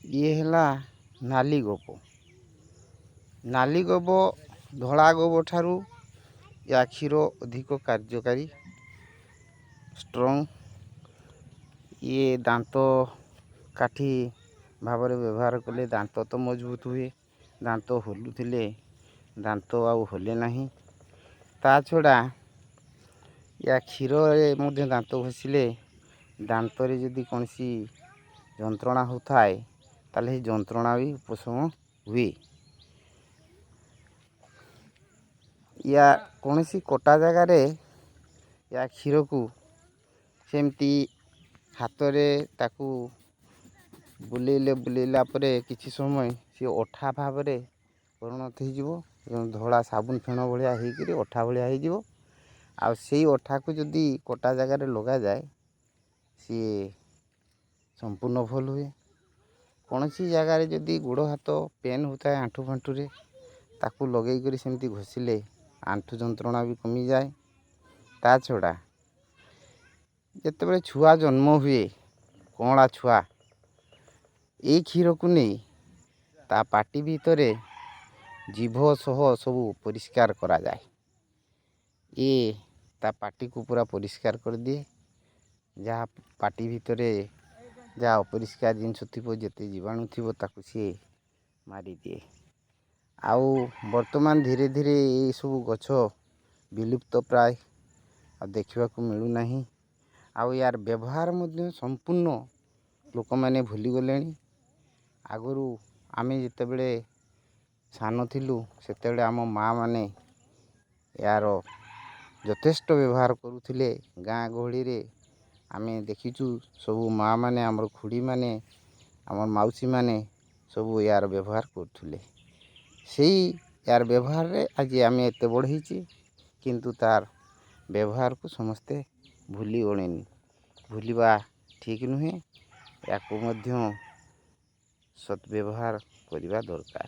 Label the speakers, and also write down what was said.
Speaker 1: ये है नाली गोब। नाली गोब धला गोब ठारू या क्षीर अधिक कार्यकारी स्ट्रंग। ये दांत काठी भाव व्यवहार कले दांत तो मजबूत हुए। दांत हलुले दांत आउ हले नहीं। ता छड़ा या क्षीर में दांत घषिले दांत रे जदि कौन सी जंत्रणा होता है ताले जंत्रणा भी उपशम हुए। या कौन सी कटा जगार या क्षीर को सेमती हाथ में ताकू बुलेले बुलेला परे किछि समय सी अठा भाव में परिणत हो धड़ा साबुन फेण भाया हो अठा भाया हो। आ से अठा को जदि कटा जगार लगा जाए सी संपूर्ण भल हुए। कौन सी जगार जदि गोड़ हाथ पेन होता है आंठू फांठू रे ताकू लगे करी सेमती घषिले आंठू जंत्रणा भी कमी जाए। ता छड़ा जिते छुआ जन्म हुए कौला छुआ ये क्षीर को नहीं ता पाटी भीतर जीभ सह सब परिष्कार करा जाए। ये ता पाटी को पूरा परिष्कार कर दिए। जहाँ पाटी भीतर जहाँ अपरिष्कार जिनस थी जिते जीवाणु थी ताकू सी मारी दिए। आउ वर्तमान धीरे धीरे ये सब गछ विलुप्त प्राय देखा मिलूना। आउ यार व्यवहार संपूर्ण लोक मैंने भूली गले। आगु आम जिते सान थिलु सेते आम माँ माने यार यथेष्ट व्यवहार करुले। गाँ गहली रे आमे देखीचु सब माँ माने आमर खुड़ी माने आमर मौसी माने सब यार व्यवहार करुले। से यार व्यवहार रे आज आम एत बढ़ी किंतु तार व्यवहार को समस्ते भूली गले। भूलिबा ठीक नुहे। या सद्व्यवहार करने दरकार।